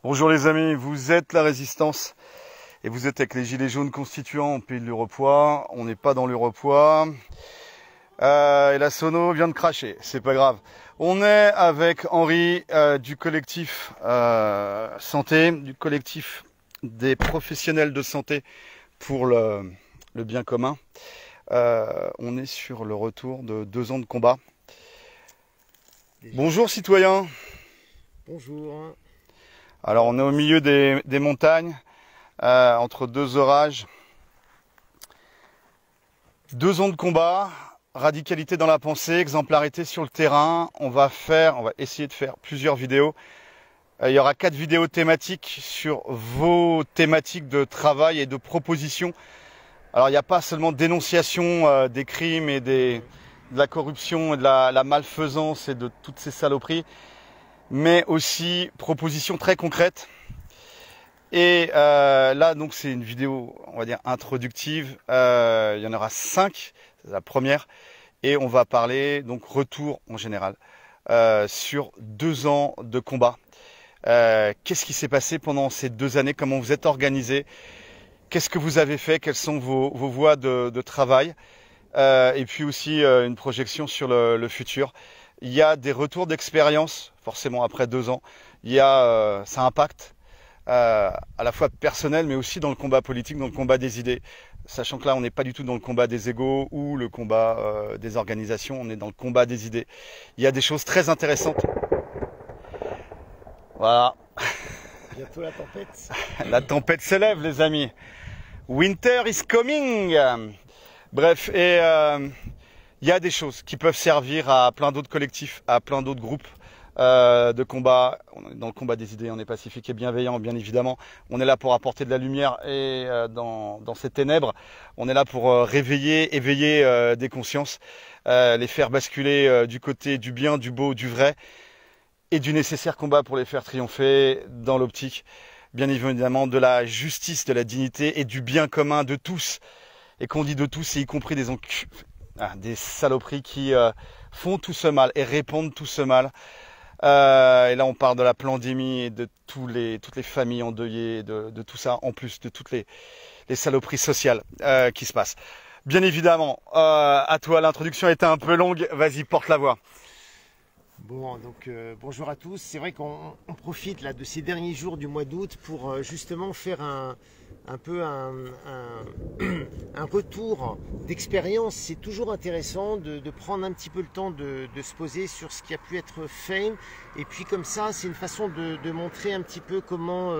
Bonjour les amis, vous êtes la Résistance et vous êtes avec les Gilets jaunes constituants en pays de l'Urepoix. On n'est pas dans l'Urepoix. Et la sono vient de cracher, c'est pas grave. On est avec Henri du collectif santé, du collectif des professionnels de santé pour le bien commun. On est sur le retour de 2 ans de combat. Bonjour citoyens. Bonjour. Alors on est au milieu des montagnes, entre 2 orages. 2 ans de combat, radicalité dans la pensée, exemplarité sur le terrain. On va essayer de faire plusieurs vidéos. Il y aura 4 vidéos thématiques sur vos thématiques de travail et de propositions. Alors il n'y a pas seulement dénonciation des crimes et de la corruption et de la malfaisance et de toutes ces saloperies, mais aussi propositions très concrètes. Et là, donc, c'est une vidéo, on va dire, introductive. Il y en aura 5, c'est la première. Et on va parler, donc, retour en général, sur 2 ans de combat. Qu'est-ce qui s'est passé pendant ces 2 années? Comment vous êtes organisés? Qu'est-ce que vous avez fait? Quelles sont vos voies de travail? Et puis aussi une projection sur le futur. Il y a des retours d'expérience, forcément après 2 ans. Ça impacte à la fois personnel, mais aussi dans le combat politique, dans le combat des idées. Sachant que là, on n'est pas du tout dans le combat des égos ou le combat des organisations, on est dans le combat des idées. Il y a des choses très intéressantes. Voilà. Bientôt la tempête. La tempête se lève, les amis. Winter is coming. Bref, et il y a des choses qui peuvent servir à plein d'autres collectifs, à plein d'autres groupes de combat. On est dans le combat des idées, on est pacifique et bienveillant, bien évidemment. On est là pour apporter de la lumière et dans ces ténèbres, on est là pour réveiller, éveiller des consciences, les faire basculer du côté du bien, du beau, du vrai et du nécessaire combat pour les faire triompher dans l'optique, bien évidemment, de la justice, de la dignité et du bien commun de tous. Et qu'on dit de tous, c'est y compris des saloperies qui font tout ce mal et répandent tout ce mal. Et là, on parle de la pandémie et de toutes les familles endeuillées, de tout ça, en plus de toutes les saloperies sociales qui se passent. Bien évidemment, à toi, l'introduction était un peu longue. Vas-y, porte la voix. Bon, donc bonjour à tous. C'est vrai qu'on profite là de ces derniers jours du mois d'août pour justement faire un retour d'expérience. C'est toujours intéressant de prendre un petit peu le temps de se poser sur ce qui a pu être fait. Et puis comme ça, c'est une façon de montrer un petit peu comment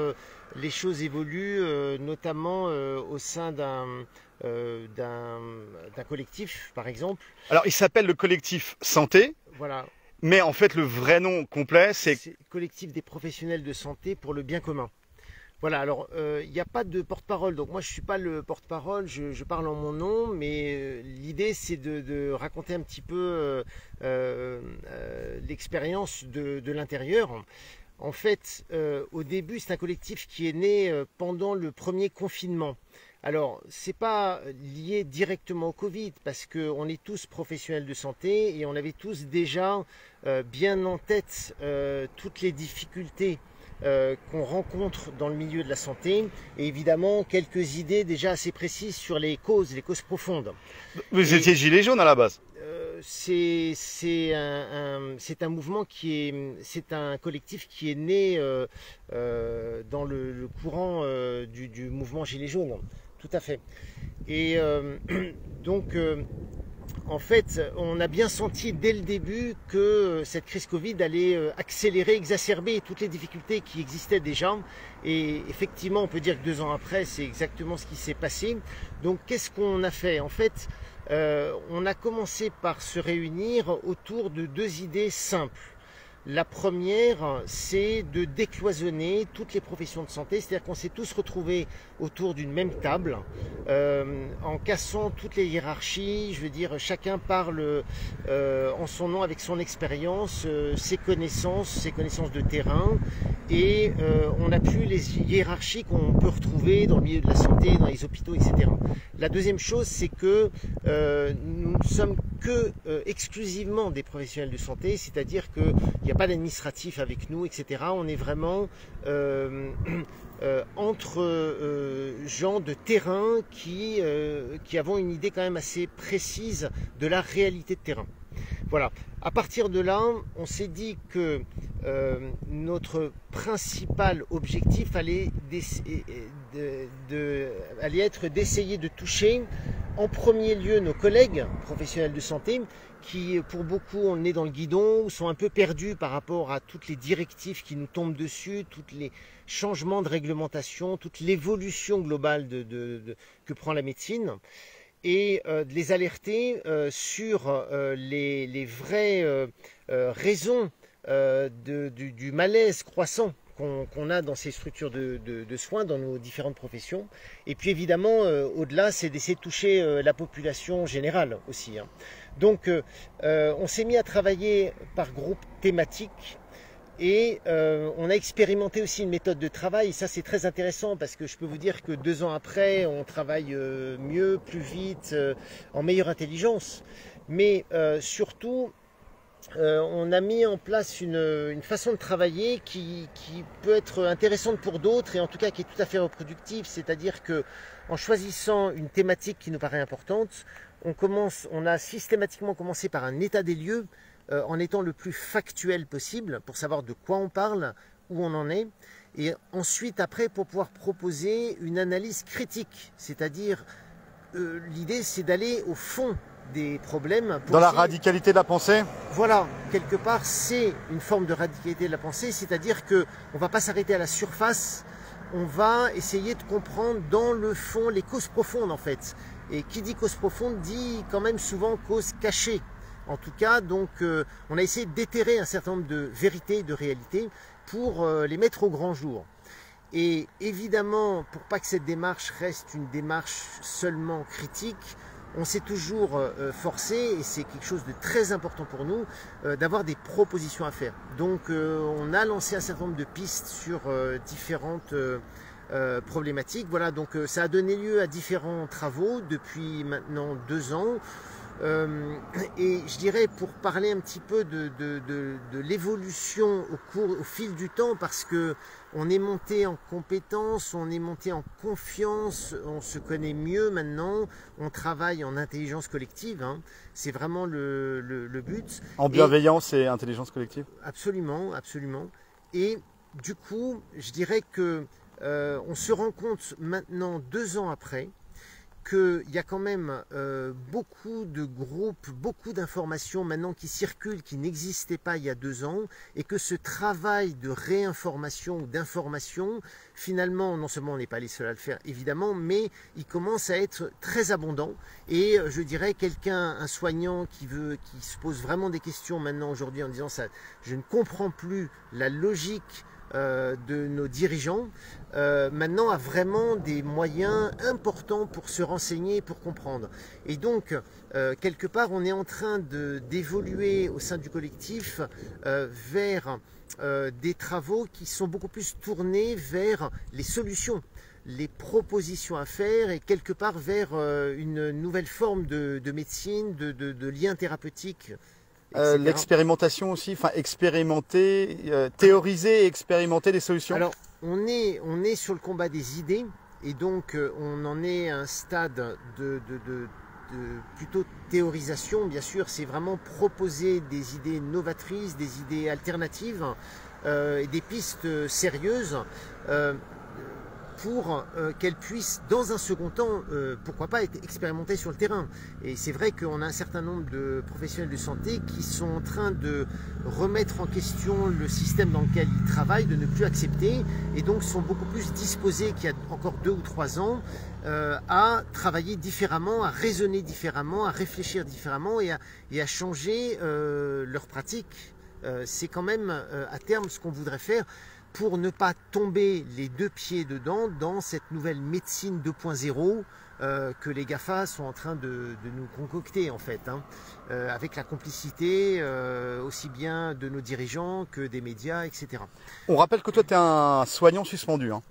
les choses évoluent, notamment au sein d'un collectif, par exemple. Alors, il s'appelle le collectif Santé. Voilà. Mais en fait, le vrai nom complet, c'est collectif des professionnels de santé pour le bien commun. Voilà, alors il n'y a pas de porte-parole, donc moi je ne suis pas le porte-parole, je parle en mon nom, mais l'idée c'est de raconter un petit peu l'expérience de l'intérieur. En fait, au début, c'est un collectif qui est né pendant le premier confinement. Alors, c'est pas lié directement au Covid, parce qu'on est tous professionnels de santé et on avait tous déjà bien en tête toutes les difficultés qu'on rencontre dans le milieu de la santé, et évidemment quelques idées déjà assez précises sur les causes profondes. Vous étiez gilet jaune à la base. C'est un mouvement c'est un collectif qui est né dans le courant du mouvement Gilets jaunes, tout à fait. Et donc en fait, on a bien senti dès le début que cette crise Covid allait accélérer, exacerber toutes les difficultés qui existaient déjà. Et effectivement, on peut dire que 2 ans après, c'est exactement ce qui s'est passé. Donc, qu'est-ce qu'on a fait? En fait, on a commencé par se réunir autour de 2 idées simples. La première, c'est de décloisonner toutes les professions de santé, c'est-à-dire qu'on s'est tous retrouvés autour d'une même table, en cassant toutes les hiérarchies. Je veux dire, chacun parle en son nom avec son expérience, ses connaissances de terrain, et on n'a plus les hiérarchies qu'on peut retrouver dans le milieu de la santé, dans les hôpitaux, etc. La deuxième chose, c'est que nous sommes que exclusivement des professionnels de santé, c'est-à-dire qu'il n'y a pas d'administratif avec nous, etc. On est vraiment entre gens de terrain qui avons une idée quand même assez précise de la réalité de terrain. Voilà. À partir de là, on s'est dit que notre principal objectif allait être d'essayer de toucher en premier lieu nos collègues professionnels de santé qui, pour beaucoup, ont le nez dans le guidon ou sont un peu perdus par rapport à toutes les directives qui nous tombent dessus, tous les changements de réglementation, toute l'évolution globale que prend la médecine. Et de les alerter sur les vraies raisons du malaise croissant qu'on a dans ces structures de soins, dans nos différentes professions. Et puis évidemment, au-delà, c'est d'essayer de toucher la population générale aussi, hein. Donc on s'est mis à travailler par groupe thématique. Et on a expérimenté aussi une méthode de travail, et ça c'est très intéressant parce que je peux vous dire que 2 ans après, on travaille mieux, plus vite, en meilleure intelligence. Mais surtout, on a mis en place une façon de travailler qui peut être intéressante pour d'autres et en tout cas qui est tout à fait reproductive. C'est-à-dire que en choisissant une thématique qui nous paraît importante, on a systématiquement commencé par un état des lieux, en étant le plus factuel possible pour savoir de quoi on parle, où on en est, et ensuite après pour pouvoir proposer une analyse critique, c'est-à-dire l'idée c'est d'aller au fond des problèmes. Dans la radicalité de la pensée? Voilà, quelque part c'est une forme de radicalité de la pensée, c'est-à-dire qu'on ne va pas s'arrêter à la surface, on va essayer de comprendre dans le fond les causes profondes en fait. Et qui dit cause profonde dit quand même souvent cause cachée. En tout cas, donc, on a essayé de déterrer un certain nombre de vérités, de réalités, pour les mettre au grand jour. Et évidemment, pour pas que cette démarche reste une démarche seulement critique, on s'est toujours forcé, et c'est quelque chose de très important pour nous, d'avoir des propositions à faire. Donc, on a lancé un certain nombre de pistes sur différentes problématiques. Voilà, donc ça a donné lieu à différents travaux depuis maintenant 2 ans. Et je dirais pour parler un petit peu de l'évolution au fil du temps, parce que on est monté en compétences, on est monté en confiance, on se connaît mieux maintenant, on travaille en intelligence collective, hein, c'est vraiment le but. En bienveillance et intelligence collective? Absolument, absolument. Et du coup, je dirais que on se rend compte maintenant 2 ans après, qu'il y a quand même beaucoup de groupes, beaucoup d'informations maintenant qui circulent, qui n'existaient pas il y a 2 ans, et que ce travail de réinformation ou d'information, finalement, non seulement on n'est pas les seuls à le faire, évidemment, mais il commence à être très abondant. Et je dirais un soignant qui se pose vraiment des questions maintenant aujourd'hui en disant ça, je ne comprends plus la logique de nos dirigeants, maintenant a vraiment des moyens importants pour se renseigner, pour comprendre. Et donc, quelque part, on est en train d'évoluer au sein du collectif vers des travaux qui sont beaucoup plus tournés vers les solutions, les propositions à faire et quelque part vers une nouvelle forme de médecine, de lien thérapeutique. L'expérimentation aussi, enfin expérimenter, théoriser et expérimenter des solutions. Alors on est sur le combat des idées et donc on en est à un stade de plutôt théorisation. Bien sûr, c'est vraiment proposer des idées novatrices, des idées alternatives et des pistes sérieuses pour qu'elles puissent, dans un second temps, pourquoi pas être expérimentées sur le terrain. Et c'est vrai qu'on a un certain nombre de professionnels de santé qui sont en train de remettre en question le système dans lequel ils travaillent, de ne plus accepter, et donc sont beaucoup plus disposés qu'il y a encore 2 ou 3 ans à travailler différemment, à raisonner différemment, à réfléchir différemment et à changer leurs pratiques. C'est quand même à terme ce qu'on voudrait faire, pour ne pas tomber les 2 pieds dedans dans cette nouvelle médecine 2.0 que les GAFA sont en train de nous concocter en fait, hein, avec la complicité aussi bien de nos dirigeants que des médias, etc. On rappelle que toi tu es un soignant suspendu. Hein.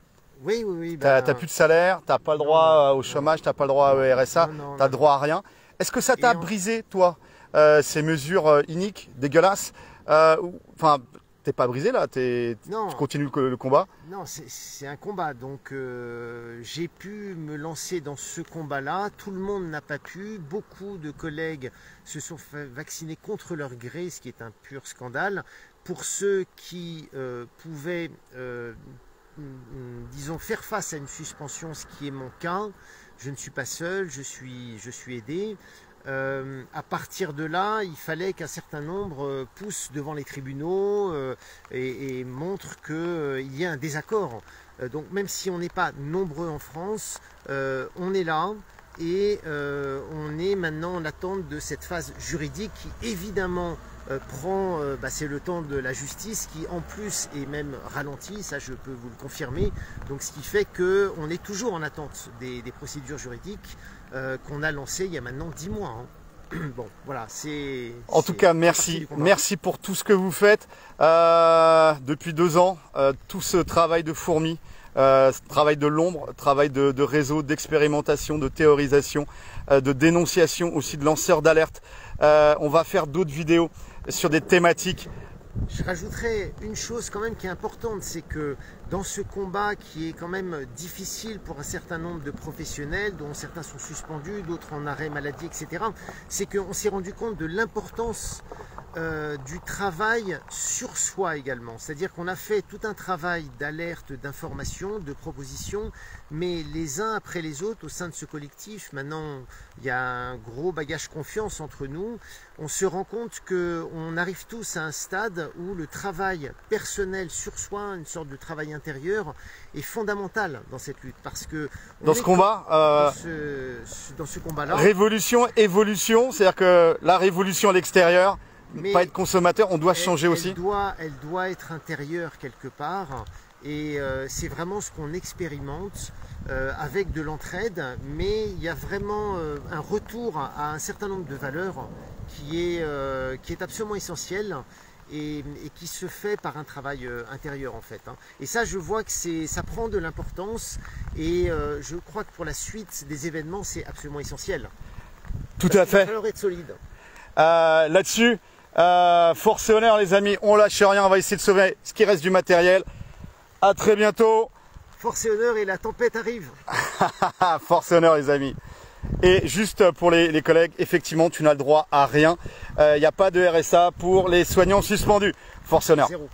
Oui, oui, oui. Tu n'as plus de salaire, tu n'as pas le droit au chômage, tu n'as pas le droit au RSA, tu n'as le droit à rien. Est-ce que ça t'a brisé, toi, ces mesures iniques, dégueulasses. Enfin, t'es pas brisé là, tu continues le combat? Non, c'est un combat. Donc j'ai pu me lancer dans ce combat-là. Tout le monde n'a pas pu. Beaucoup de collègues se sont fait vacciner contre leur gré, ce qui est un pur scandale. Pour ceux qui pouvaient, disons, faire face à une suspension, ce qui est mon cas, je ne suis pas seul, je suis aidé. À partir de là, il fallait qu'un certain nombre poussent devant les tribunaux et montrent qu'il y a un désaccord. Donc même si on n'est pas nombreux en France, on est là et on est maintenant en attente de cette phase juridique qui évidemment prend, c'est le temps de la justice qui en plus est même ralenti, ça je peux vous le confirmer. Donc ce qui fait qu'on est toujours en attente des procédures juridiques qu'on a lancées il y a maintenant 10 mois. Hein. Bon, voilà, c'est... En tout cas, merci. Merci pour tout ce que vous faites depuis 2 ans, tout ce travail de fourmi, travail de l'ombre, travail de réseau, d'expérimentation, de théorisation, de dénonciation, aussi de lanceurs d'alerte. On va faire d'autres vidéos sur des thématiques. Je rajouterais une chose quand même qui est importante, c'est que dans ce combat qui est quand même difficile pour un certain nombre de professionnels, dont certains sont suspendus, d'autres en arrêt maladie, etc., c'est qu'on s'est rendu compte de l'importance du travail sur soi également. C'est-à-dire qu'on a fait tout un travail d'alerte, d'information, de proposition, mais les uns après les autres au sein de ce collectif, maintenant il y a un gros bagage confiance entre nous, on se rend compte qu'on arrive tous à un stade où le travail personnel sur soi, une sorte de travail intérieur, est fondamental dans cette lutte. Parce que dans ce combat, dans ce combat-là, révolution, évolution, c'est-à-dire que la révolution à l'extérieur, mais pas être consommateur, on doit changer aussi. Elle doit être intérieure quelque part. Et c'est vraiment ce qu'on expérimente avec de l'entraide, mais il y a vraiment un retour à un certain nombre de valeurs qui est absolument essentiel et qui se fait par un travail intérieur en fait. Hein. Et ça, je vois que ça prend de l'importance et je crois que pour la suite des événements, c'est absolument essentiel. Tout à fait. Il va falloir être solide. Là-dessus, force et honneur les amis, on lâche rien, on va essayer de sauver ce qui reste du matériel. À très bientôt. Force et honneur et la tempête arrive. Force et honneur les amis. Et juste pour les collègues, effectivement tu n'as le droit à rien. Il n'y a pas de RSA pour les soignants suspendus. Force et honneur. 0.